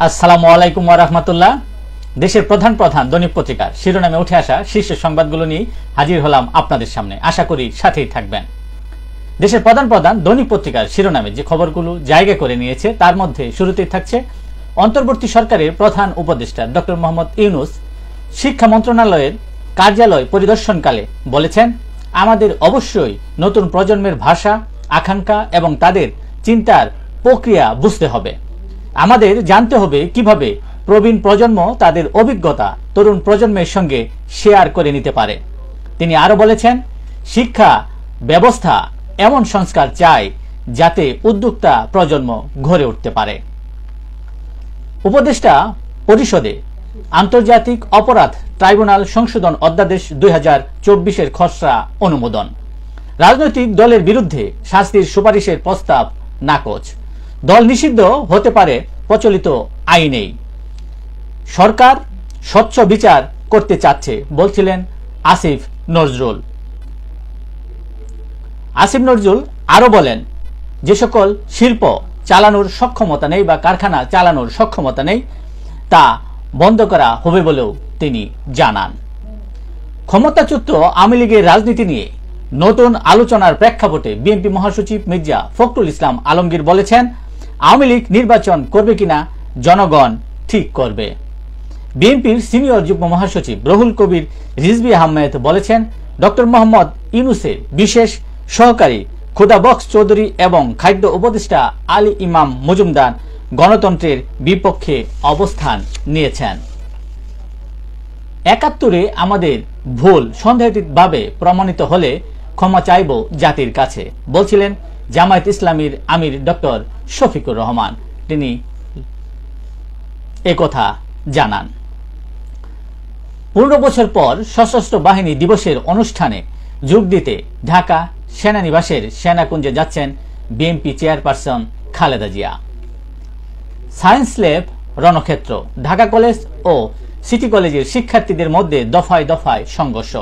আসসালামু আলাইকুম ওয়া রাহমাতুল্লাহ। দেশের প্রধান প্রধান দৈনিক পত্রিকার শিরোনামে উঠে আসা শীর্ষ সংবাদগুলো নিয়ে হাজির হলাম আপনাদের সামনে। আশা করি সাথেই থাকবেন। দেশের প্রধান প্রধান দৈনিক পত্রিকার শিরোনামে যে খবরগুলো জায়গা করে নিয়েছে তার মধ্যে শুরুতেই থাকছে অন্তর্বর্তী সরকারের প্রধান উপদেষ্টা ডক্টর মোহাম্মদ ইউনূস শিক্ষা মন্ত্রণালয়ের কার্যালয় পরিদর্শনকালে বলেছেন, আমাদের অবশ্যই নতুন প্রজন্মের ভাষা, আকাঙ্ক্ষা এবং তাদের চিন্তার প্রক্রিয়া বুঝতে হবে। আমাদের জানতে হবে কিভাবে প্রবীণ প্রজন্ম তাদের অভিজ্ঞতা তরুণ প্রজন্মের সঙ্গে শেয়ার করে নিতে পারে। তিনি আরো বলেছেন, শিক্ষা ব্যবস্থা এমন সংস্কার চাই যাতে উদ্যোক্তা প্রজন্ম গড়ে উঠতে পারে। উপদেষ্টা পরিষদে আন্তর্জাতিক অপরাধ ট্রাইব্যুনাল সংশোধন অধ্যাদেশ 2024-এর খসড়া অনুমোদন। রাজনৈতিক দলের বিরুদ্ধে শাস্তির সুপারিশের প্রস্তাব নাকচ। দল নিষিদ্ধ হতে পারে প্রচলিত আইনেই। সরকার স্বচ্ছ বিচার করতে চাচ্ছে বলছিলেন আসিফ নজরুল। আসিফ নজরুল আরো বলেন, যে সকল শিল্প চালানোর সক্ষমতা নেই বা কারখানা চালানোর সক্ষমতা নেই তা বন্ধ করা হবে বলেও তিনি জানান। ক্ষমতাচ্যুত আওয়ামী লীগের রাজনীতি নিয়ে নতুন আলোচনার প্রেক্ষাপটে বিএনপি মহাসচিব মির্জা ফখরুল ইসলাম আলমগীর বলেছেন, আওয়ামী লীগ নির্বাচন করবে কিনা জনগণ ঠিক করবে। বিএনপির সিনিয়র যুগ্ম মহাসচিব রুহুল কবির রিজভী আহমেদ বলেছেন, ডক্টর মোহাম্মদ ইউনূসের বিশেষ সহকারী খুদা বক্স চৌধুরী এবং খাদ্য উপদেষ্টা আলী ইমাম মজুমদার গণতন্ত্রের বিপক্ষে অবস্থান নিয়েছেন। ৭১-এ আমাদের ভুল সন্দেহাতীতভাবে প্রমাণিত হলে ক্ষমা চাইব জাতির কাছে বলছিলেন জামায়াত ইসলামীর আমির ডক্টর শফিকুর রহমান। তিনি একথা জানান। ১৫ বছর পর সশস্ত্র বাহিনী দিবসের অনুষ্ঠানে যোগ দিতে ঢাকা সেনানিবাসের সেনাকুঞ্জে যাচ্ছেন BNP chairperson Khaleda Zia. Science lab রণক্ষেত্র। ঢাকা কলেজ ও সিটি কলেজের শিক্ষার্থীদের মধ্যে দফায় দফায় সংঘর্ষ,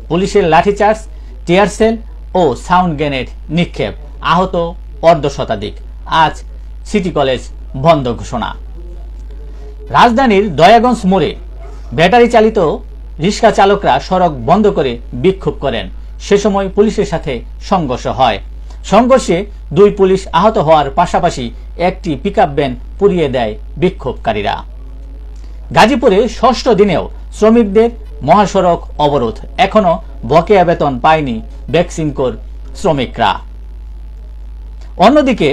পুলিশের লাঠিচার্জ, টিয়ার সেল ও সাউন্ড গ্রেনেড নিক্ষেপ, আহত অর্ধশতাধিক। আজ সিটি কলেজ বন্ধ ঘোষণা। রাজধানীর দয়াগঞ্জ মোড়ে ব্যাটারি চালিত রিক্সা চালকরা সড়ক বন্ধ করে বিক্ষোভ করেন। সে সময় পুলিশের সাথে সংঘর্ষ হয়। সংঘর্ষে 2 পুলিশ আহত হওয়ার পাশাপাশি একটি পিকআপ ভ্যান পুড়িয়ে দেয় বিক্ষোভকারীরা। গাজীপুরে 6ষ্ঠ দিনেও শ্রমিকদের মহাসড়ক অবরোধ। এখনো বকেয়া বেতন পায়নি বেক্সিমকোর শ্রমিকরা। অন্যদিকে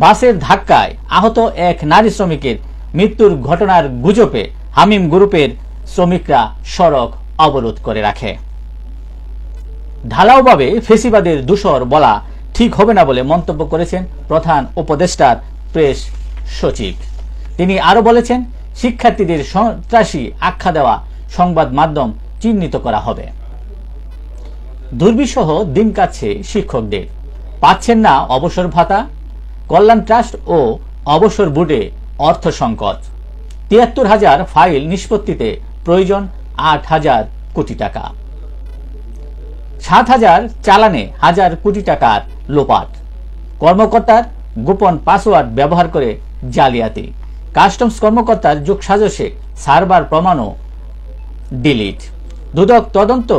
বাসের ধাক্কায় আহত এক নারী শ্রমিকের মৃত্যুর ঘটনার গুজবে হামিম গ্রুপের শ্রমিকরা সড়ক অবরোধ করে রাখে। ঢালাওভাবে ফেসিবাদের দূষর বলা ঠিক হবে না বলে মন্তব্য করেছেন প্রধান উপদেষ্টার প্রেস সচিব। তিনি আরো বলেছেন, শিক্ষার্থীদের সন্ত্রাসী আখ্যা দেওয়া সংবাদ মাধ্যম চিহ্নিত করা হবে। দুর্বিষহ দিন কাটছে শিক্ষকদের, পাচ্ছেন না অবসর ভাতা। কল্যাণ ট্রাস্ট ও অবসর বোর্ডে অর্থ সংকট। ৭৩,০০০ ফাইল নিষ্পত্তিতে প্রয়োজন ৮,০০০ কোটি টাকা। ৭,০০০ চালানে ১,০০০ কোটি টাকার লোপাট। কর্মকর্তার গোপন পাসওয়ার্ড ব্যবহার করে জালিয়াতি। কাস্টমস কর্মকর্তার যোগসাজশে সার্ভার প্রমাণও ডিলিট। দুদক তদন্ত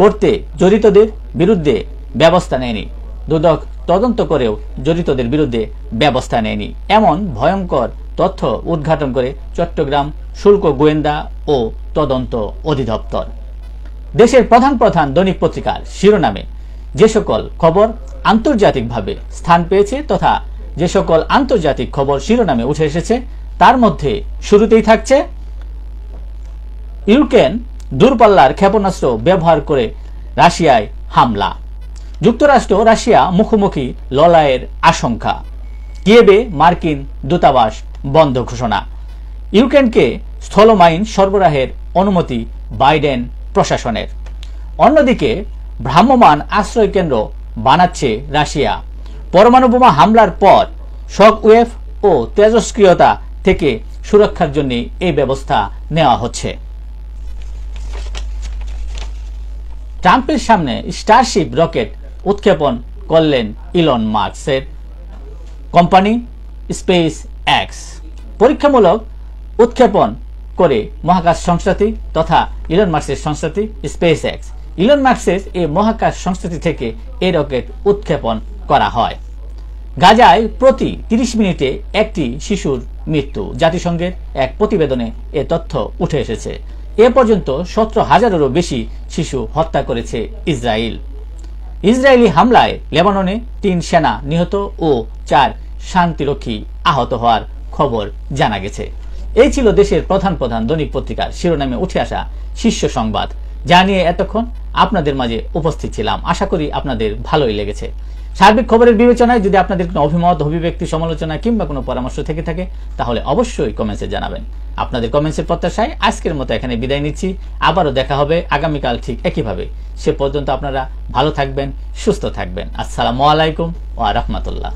করতে জড়িতদের বিরুদ্ধে ব্যবস্থা নেয়নি। দুদক তদন্ত করেও জড়িতদের বিরুদ্ধে ব্যবস্থা নেয়নি, এমন ভয়ঙ্কর তথ্য উদ্ঘাটন করে চট্টগ্রাম শুল্ক গোয়েন্দা ও তদন্ত অধিদপ্তর। দেশের প্রধান প্রধান দৈনিক পত্রিকার শিরোনামে যে সকল খবর আন্তর্জাতিকভাবে স্থান পেয়েছে তথা যে সকল আন্তর্জাতিক খবর শিরোনামে উঠে এসেছে তার মধ্যে শুরুতেই থাকছে, ইউক্রেন দূরপাল্লার ক্ষেপণাস্ত্র ব্যবহার করে রাশিয়ায় হামলা। যুক্তরাষ্ট্র রাশিয়া মুখোমুখি লড়াইয়ের আশঙ্কা। কিয়েভে মার্কিন দূতাবাস বন্ধ ঘোষণা। ইউক্রেনকে স্থলমাইন সরবরাহের অনুমতি বাইডেন প্রশাসনের। অন্যদিকে ভ্রাম্যমাণ আশ্রয় কেন্দ্র বানাচ্ছে রাশিয়া। পরমাণু বোমা হামলার পর শক ওয়েভ ও তেজস্ক্রিয়তা থেকে সুরক্ষার জন্য এই ব্যবস্থা নেওয়া হচ্ছে। ট্রাম্পের সামনে স্টারশিপ রকেট উৎক্ষেপণ করলেন ইলন মাস্কের কোম্পানি স্পেস এক্স। পরীক্ষামূলক উৎক্ষেপণ করে মহাকাশ সংস্থাটি তথা ইলন মাস্কের সংস্থাটি স্পেস এক্স। ইলন মাস্কের এই মহাকাশ সংস্থাটি থেকে এই রকেট উৎক্ষেপণ করা হয়। গাজায় প্রতি 30 মিনিটে একটি শিশুর মৃত্যু। জাতিসংঘের এক প্রতিবেদনে এ তথ্য উঠে এসেছে। এ পর্যন্ত 17,000-এরও বেশি শিশু হত্যা করেছে ইসরায়েল। ইসরায়েলি হামলায় লেবাননে 3 সেনা নিহত ও 4 শান্তিরক্ষী আহত হওয়ার খবর জানা গেছে। এই ছিল দেশের প্রধান প্রধান দৈনিক পত্রিকার শিরোনামে উঠে আসা শীর্ষ সংবাদ, যা নিয়ে এতক্ষণ আপনাদের মাঝে উপস্থিত ছিলাম। আশা করি আপনাদের ভালোই লেগেছে। সার্বিক খবরের বিবেচনায় যদি আপনাদের কোনো অভিমত, অভিব্যক্তি, সমালোচনা কিংবা কোনো পরামর্শ থেকে থাকে তাহলে অবশ্যই কমেন্টসে জানাবেন। আপনাদের কমেন্টসের প্রত্যাশায় আজকের মতো এখানে বিদায় নিচ্ছি। আবারও দেখা হবে আগামীকাল ঠিক একইভাবে। সে পর্যন্ত আপনারা ভালো থাকবেন, সুস্থ থাকবেন। আসসালামু আলাইকুম ওয়া রাহমাতুল্লাহ।